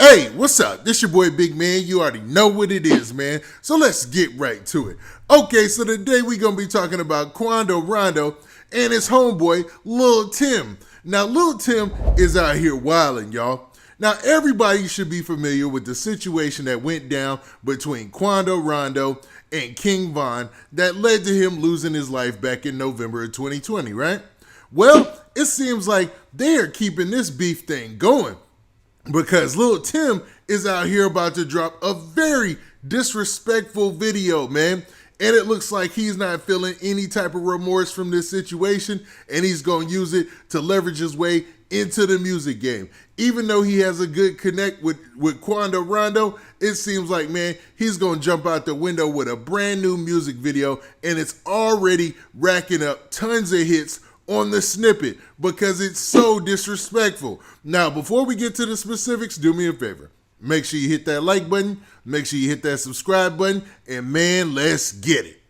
Hey, what's up? This your boy Big Man. You already know what it is, man. So let's get right to it. Okay, so today we're going to be talking about Quando, Rondo, and his homeboy, Lil Tim. Now, Lil Tim is out here wilding, y'all. Now, everybody should be familiar with the situation that went down between Quando, Rondo, and King Von that led to him losing his life back in November of 2020, right? Well, it seems like they are keeping this beef thing going, because Lil Tim is out here about to drop a very disrespectful video, man. And it looks like he's not feeling any type of remorse from this situation, and he's going to use it to leverage his way into the music game. Even though he has a good connect with Quando Rondo, it seems like, man, he's going to jump out the window with a brand new music video, and it's already racking up tons of hits on the snippet because it's so disrespectful. Now, before we get to the specifics, do me a favor. Make sure you hit that like button, make sure you hit that subscribe button, and man, let's get it.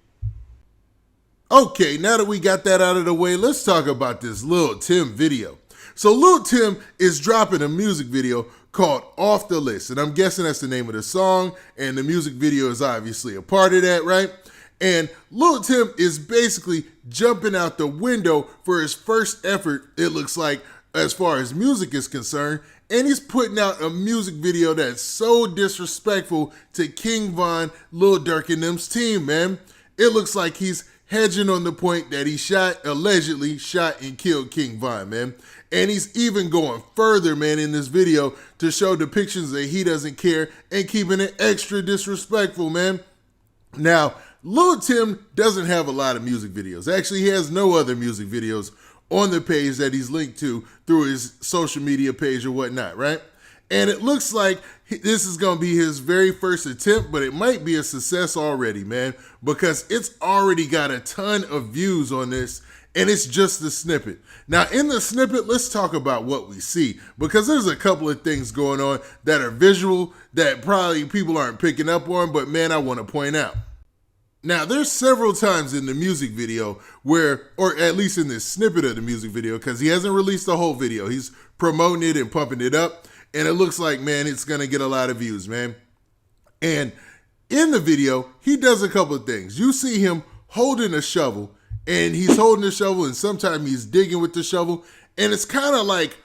Okay, now that we got that out of the way, let's talk about this Lil Tim video. So Lil Tim is dropping a music video called Off the List, and I'm guessing that's the name of the song, and the music video is obviously a part of that, right? And Lil Tim is basically jumping out the window for his first effort, it looks like, as far as music is concerned. And he's putting out a music video that's so disrespectful to King Von, Lil Durk, and them's team, man. It looks like he's hedging on the point that he allegedly shot and killed King Von, man. And he's even going further, man, in this video to show depictions that he doesn't care and keeping it extra disrespectful, man. Now, Lil Tim doesn't have a lot of music videos. Actually, he has no other music videos on the page that he's linked to through his social media page or whatnot, right? And it looks like this is going to be his very first attempt, but it might be a success already, man, because it's already got a ton of views on this, and it's just the snippet. Now, in the snippet, let's talk about what we see, because there's a couple of things going on that are visual that probably people aren't picking up on, but man, I want to point out. Now, there's several times in the music video where, or at least in this snippet of the music video, because he hasn't released the whole video, he's promoting it and pumping it up, and it looks like, man, it's going to get a lot of views, man. And in the video, he does a couple of things. You see him holding a shovel, and he's holding the shovel, and sometimes he's digging with the shovel, and it's kind of like,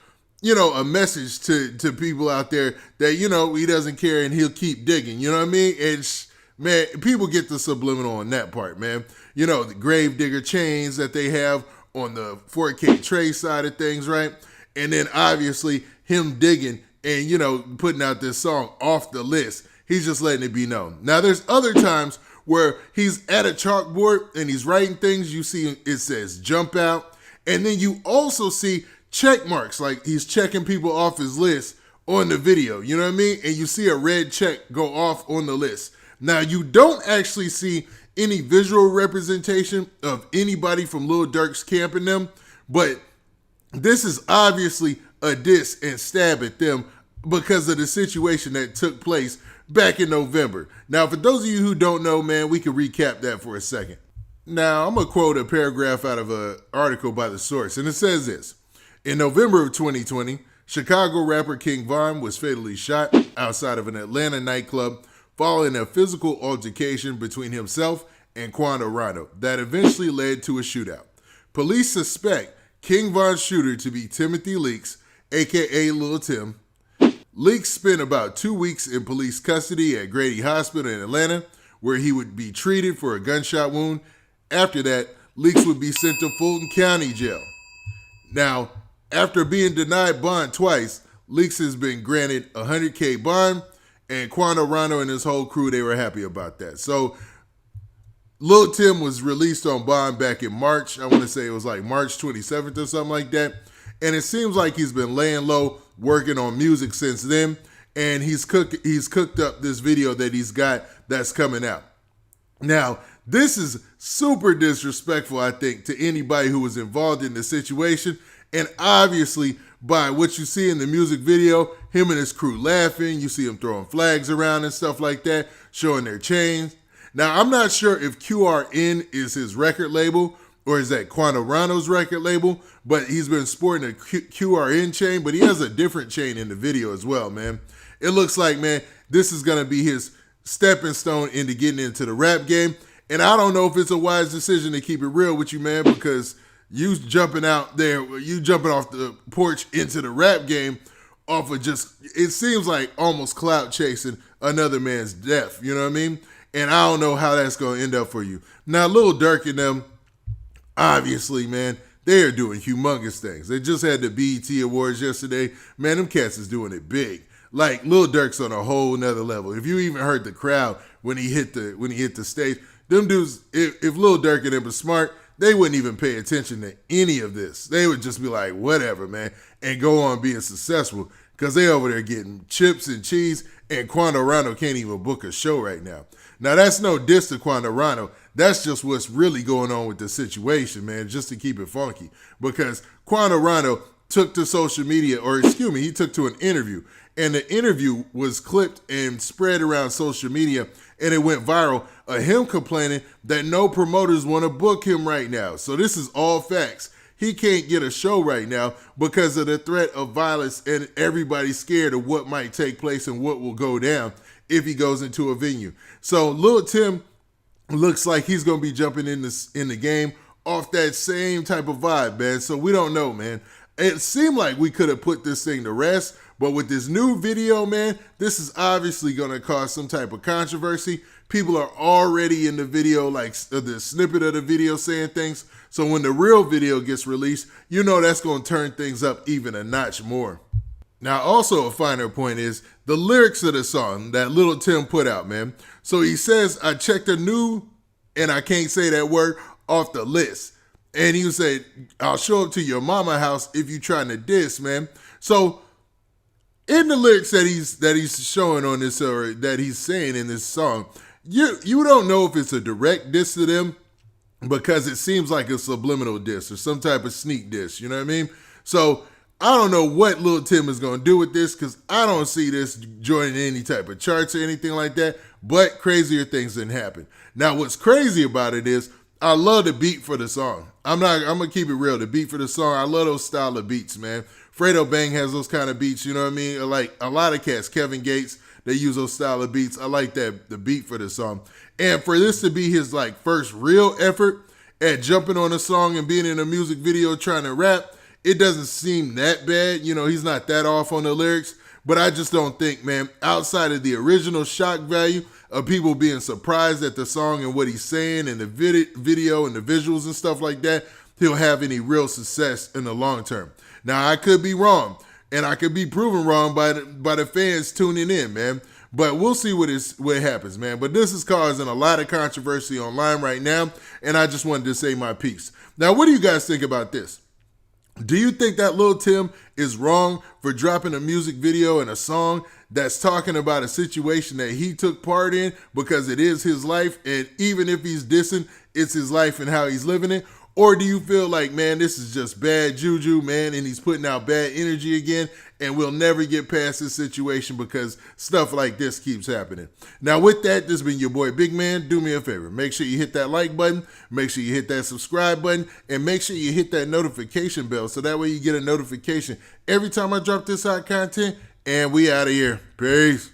you know, a message to people out there that, you know, he doesn't care and he'll keep digging, you know what I mean? It's, man, people get the subliminal on that part, man. You know, the grave digger chains that they have on the 4K Trey side of things, right? And then obviously him digging and, you know, putting out this song Off the List. He's just letting it be known. Now, there's other times where he's at a chalkboard and he's writing things. You see it says jump out. And then you also see check marks, like he's checking people off his list on the video. You know what I mean? And you see a red check go off on the list. Now, you don't actually see any visual representation of anybody from Lil Durk's camp in them, but this is obviously a diss and stab at them because of the situation that took place back in November. Now, for those of you who don't know, man, we can recap that for a second. Now, I'm going to quote a paragraph out of an article by The Source, and it says this. In November of 2020, Chicago rapper King Von was fatally shot outside of an Atlanta nightclub following a physical altercation between himself and Quando Rondo that eventually led to a shootout. Police suspect King Von's shooter to be Timothy Leaks, aka Lil Tim. Leaks spent about 2 weeks in police custody at Grady Hospital in Atlanta, where he would be treated for a gunshot wound. After that, Leaks would be sent to Fulton County Jail. Now, after being denied bond twice, Leaks has been granted a $100K bond, and Quando Rondo and his whole crew, they were happy about that. So Lil Tim was released on bond back in March. I want to say it was like March 27th or something like that. And it seems like he's been laying low, working on music since then. And he's cooked up this video that he's got that's coming out. Now, this is super disrespectful, I think, to anybody who was involved in the situation. And obviously, by what you see in the music video, him and his crew laughing, you see him throwing flags around and stuff like that, showing their chains. Now, I'm not sure if QRN is his record label or is that Quando Rondo's record label, but he's been sporting a QRN chain, but he has a different chain in the video as well, man. it looks like, man, this is going to be his stepping stone into getting into the rap game. And I don't know if it's a wise decision to keep it real with you, man, because you jumping out there, you jumping off the porch into the rap game off of just, it seems like almost clout chasing another man's death, you know what I mean? And I don't know how that's going to end up for you. Now, Lil Durk and them, obviously, man, they are doing humongous things. They just had the BET Awards yesterday. Man, them cats is doing it big. Like, Lil Durk's on a whole nother level. If you even heard the crowd when he hit the stage, them dudes, if Lil Durk and them was smart, they wouldn't even pay attention to any of this. They would just be like, whatever, man, and go on being successful because they over there getting chips and cheese, and Quando Rondo can't even book a show right now. Now, that's no diss to Quando Rondo. That's just what's really going on with the situation, man, just to keep it funky. Because Quando Rondo took to social media, he took to an interview, and the interview was clipped and spread around social media, and it went viral of him complaining that no promoters want to book him right now. So this is all facts. He can't get a show right now because of the threat of violence, and everybody's scared of what might take place and what will go down if he goes into a venue. So Lil Tim looks like he's going to be jumping in the game off that same type of vibe, man. So we don't know, man. It seemed like we could have put this thing to rest, but with this new video, man, this is obviously going to cause some type of controversy. People are already in the video, like the snippet of the video saying things. So when the real video gets released, you know that's going to turn things up even a notch more. Now, also a finer point is the lyrics of the song that Lil Tim put out, man. So he says, I checked a new, and I can't say that word, off the list. And he said, I'll show up to your mama house if you trying to diss, man. So in the lyrics that he's showing on this, or that he's saying in this song, you don't know if it's a direct diss to them, because it seems like a subliminal diss or some type of sneak diss, you know what I mean? So I don't know what Lil Tim is going to do with this, because I don't see this joining any type of charts or anything like that, but crazier things didn't happen. Now, what's crazy about it is I love the beat for the song. I'm going to keep it real. The beat for the song, I love those style of beats, man. Fredo Bang has those kind of beats, you know what I mean? Like a lot of cats, Kevin Gates, they use those style of beats. I like that, the beat for the song. And for this to be his like first real effort at jumping on a song and being in a music video trying to rap, it doesn't seem that bad. You know, he's not that off on the lyrics, but I just don't think, man, outside of the original shock value of people being surprised at the song and what he's saying and the video and the visuals and stuff like that, he'll have any real success in the long term. Now, I could be wrong, and I could be proven wrong by the fans tuning in, man. But we'll see what happens, man. But this is causing a lot of controversy online right now, and I just wanted to say my piece. Now, what do you guys think about this? Do you think that Lil Tim is wrong for dropping a music video and a song that's talking about a situation that he took part in because it is his life, and even if he's dissing, it's his life and how he's living it? Or do you feel like, man, this is just bad juju, man, and he's putting out bad energy again, and we'll never get past this situation because stuff like this keeps happening? Now, with that, this has been your boy Big Man. Do me a favor. Make sure you hit that like button, make sure you hit that subscribe button, and make sure you hit that notification bell so that way you get a notification every time I drop this hot content, and we out of here. Peace.